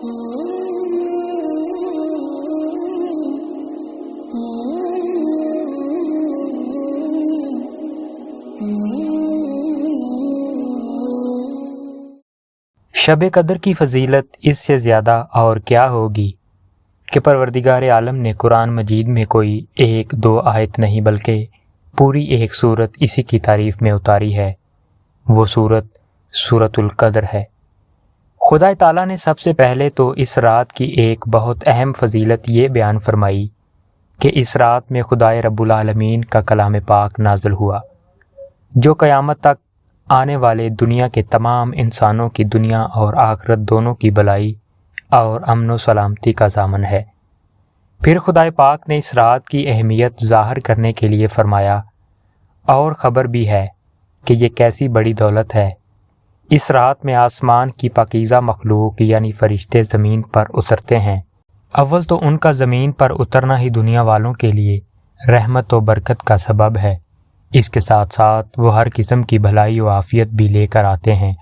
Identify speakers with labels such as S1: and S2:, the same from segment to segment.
S1: شب قدر کی فضیلت اس سے زیادہ اور کیا ہوگی کہ پروردگار عالم نے قرآن مجید میں کوئی ایک دو آیت نہیں بلکہ پوری ایک سورت اسی کی تعریف میں اتاری ہے۔ وہ سورت سورۃ القدر ہے۔ خدا تعالیٰ نے سب سے پہلے تو اس رات کی ایک بہت اہم فضیلت یہ بیان فرمائی کہ اس رات میں خدائے رب العالمین کا کلام پاک نازل ہوا، جو قیامت تک آنے والے دنیا کے تمام انسانوں کی دنیا اور آخرت دونوں کی بھلائی اور امن و سلامتی کا ضامن ہے۔ پھر خدائے پاک نے اس رات کی اہمیت ظاہر کرنے کے لیے فرمایا، اور خبر بھی ہے کہ یہ کیسی بڑی دولت ہے۔ اس رات میں آسمان کی پاکیزہ مخلوق یعنی فرشتے زمین پر اترتے ہیں۔ اول تو ان کا زمین پر اترنا ہی دنیا والوں کے لیے رحمت و برکت کا سبب ہے۔ اس کے ساتھ ساتھ وہ ہر قسم کی بھلائی و عافیت بھی لے کر آتے ہیں،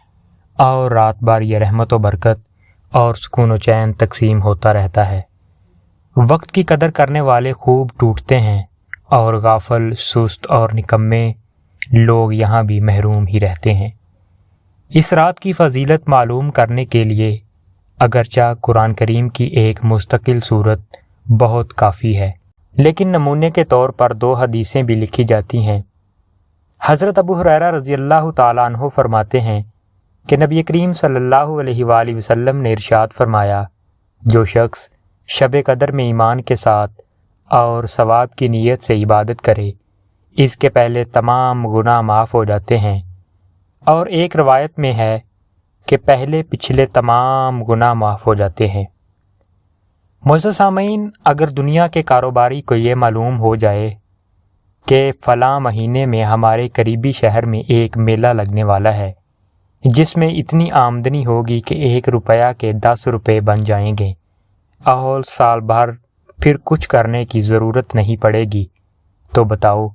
S1: اور رات بھر یہ رحمت و برکت اور سکون و چین تقسیم ہوتا رہتا ہے۔ وقت کی قدر کرنے والے خوب ٹوٹتے ہیں، اور غافل، سست اور نکمے لوگ یہاں بھی محروم ہی رہتے ہیں۔ اس رات کی فضیلت معلوم کرنے کے لیے اگرچہ قرآن کریم کی ایک مستقل صورت بہت کافی ہے، لیکن نمونے کے طور پر 2 حدیثیں بھی لکھی جاتی ہیں۔ حضرت ابو ہریرہ رضی اللہ تعالیٰ عنہ فرماتے ہیں کہ نبی کریم صلی اللہ علیہ وآلہ وسلم نے ارشاد فرمایا، جو شخص شب قدر میں ایمان کے ساتھ اور ثواب کی نیت سے عبادت کرے، اس کے پہلے تمام گناہ معاف ہو جاتے ہیں، اور ایک روایت میں ہے کہ پہلے پچھلے تمام گناہ معاف ہو جاتے ہیں۔ معزز سامعین، اگر دنیا کے کاروباری کو یہ معلوم ہو جائے کہ فلاں مہینے میں ہمارے قریبی شہر میں ایک میلہ لگنے والا ہے جس میں اتنی آمدنی ہوگی کہ 1 روپیہ کے 10 روپے بن جائیں گے، اور سال بھر پھر کچھ کرنے کی ضرورت نہیں پڑے گی، تو بتاؤ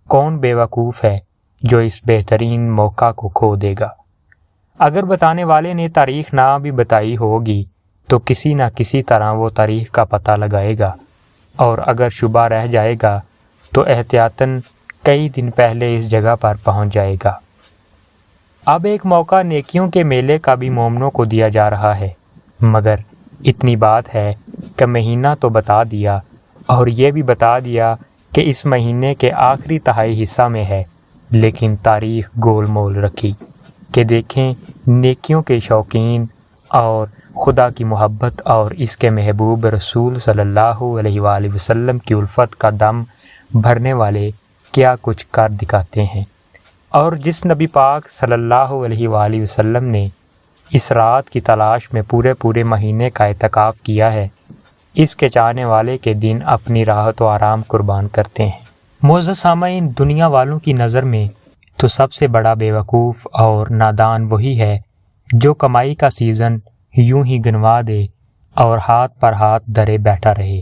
S1: کون بے وقوف ہے جو اس بہترین موقع کو کھو دے گا؟ اگر بتانے والے نے تاریخ نہ بھی بتائی ہوگی تو کسی نہ کسی طرح وہ تاریخ کا پتہ لگائے گا، اور اگر شبہ رہ جائے گا تو احتیاطاً کئی دن پہلے اس جگہ پر پہنچ جائے گا۔ اب ایک موقع نیکیوں کے میلے کا بھی مومنوں کو دیا جا رہا ہے، مگر اتنی بات ہے کہ مہینہ تو بتا دیا، اور یہ بھی بتا دیا کہ اس مہینے کے آخری تہائی حصہ میں ہے، لیکن تاریخ گول مول رکھی کہ دیکھیں نیکیوں کے شوقین اور خدا کی محبت اور اس کے محبوب رسول صلی اللہ علیہ وآلہ وسلم کی الفت کا دم بھرنے والے کیا کچھ کر دکھاتے ہیں۔ اور جس نبی پاک صلی اللہ علیہ وآلہ وسلم نے اس رات کی تلاش میں پورے مہینے کا اعتکاف کیا ہے، اس کے چاہنے والے کے دن اپنی راحت و آرام قربان کرتے ہیں۔ معزز سامعین، دنیا والوں کی نظر میں تو سب سے بڑا بے وقوف اور نادان وہی ہے جو کمائی کا سیزن یوں ہی گنوا دے اور ہاتھ پر ہاتھ دھرے بیٹھا رہے،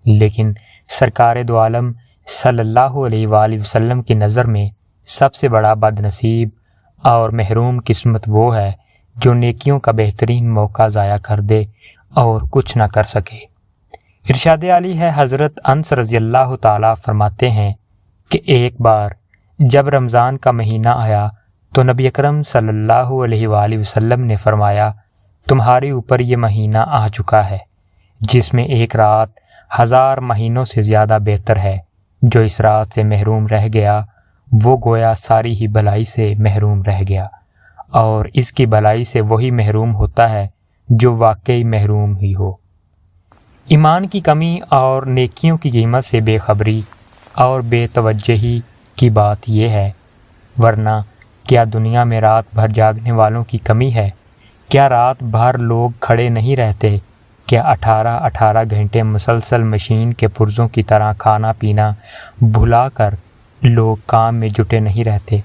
S1: لیکن سرکار دو عالم صلی اللہ علیہ وآلہ وسلم کی نظر میں سب سے بڑا بد نصیب اور محروم قسمت وہ ہے جو نیکیوں کا بہترین موقع ضائع کر دے اور کچھ نہ کر سکے۔ ارشاد علی ہے، حضرت انس رضی اللہ تعالیٰ فرماتے ہیں کہ ایک بار جب رمضان کا مہینہ آیا تو نبی اکرم صلی اللہ علیہ وآلہ وسلم نے فرمایا، تمہارے اوپر یہ مہینہ آ چکا ہے جس میں ایک رات 1000 مہینوں سے زیادہ بہتر ہے۔ جو اس رات سے محروم رہ گیا وہ گویا ساری ہی بھلائی سے محروم رہ گیا، اور اس کی بھلائی سے وہی محروم ہوتا ہے جو واقعی محروم ہی ہو۔ ایمان کی کمی اور نیکیوں کی قیمت سے بے خبری اور بے توجہی کی بات یہ ہے، ورنہ کیا دنیا میں رات بھر جاگنے والوں کی کمی ہے؟ کیا رات بھر لوگ کھڑے نہیں رہتے؟ کیا 18 گھنٹے مسلسل مشین کے پرزوں کی طرح کھانا پینا بھلا کر لوگ کام میں جٹے نہیں رہتے؟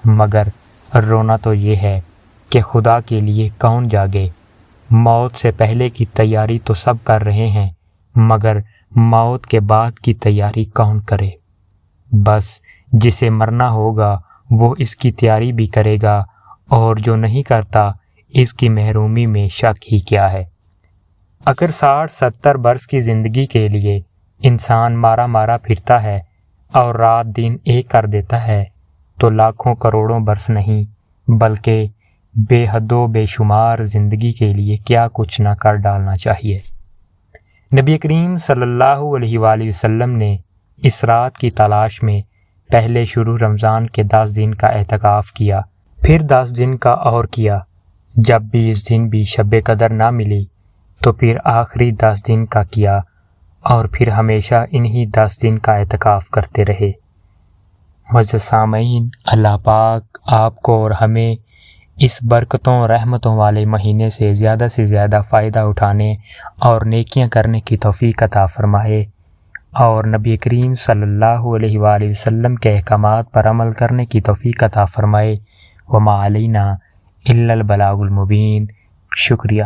S1: مگر رونا تو یہ ہے کہ خدا کے لیے کون جاگے؟ موت سے پہلے کی تیاری تو سب کر رہے ہیں، مگر موت کے بعد کی تیاری کون کرے؟ بس جسے مرنا ہوگا وہ اس کی تیاری بھی کرے گا، اور جو نہیں کرتا اس کی محرومی میں شک ہی کیا ہے۔ اگر 60-70 برس کی زندگی کے لیے انسان مارا پھرتا ہے اور رات دن ایک کر دیتا ہے تو لاکھوں کروڑوں برس نہیں بلکہ بے حد و بے شمار زندگی کے لیے کیا کچھ نہ کر ڈالنا چاہیے۔ نبی کریم صلی اللہ علیہ وآلہ وسلم نے اس رات کی تلاش میں پہلے شروع رمضان کے 10 دن کا اعتکاف کیا، پھر 10 دن کا اور کیا۔ جب بھی اس دن بھی شب قدر نہ ملی تو پھر آخری 10 دن کا کیا اور پھر ہمیشہ انہی 10 دن کا اعتکاف کرتے رہے۔ معزز سامعین، اللہ پاک آپ کو اور ہمیں اس برکتوں رحمتوں والے مہینے سے زیادہ فائدہ اٹھانے اور نیکیاں کرنے کی توفیق عطا فرمائے، اور نبی کریم صلی اللہ علیہ وآلہ وسلم کے احکامات پر عمل کرنے کی توفیق عطا فرمائے۔ وما علینا الا البلاغ المبین۔ شکریہ۔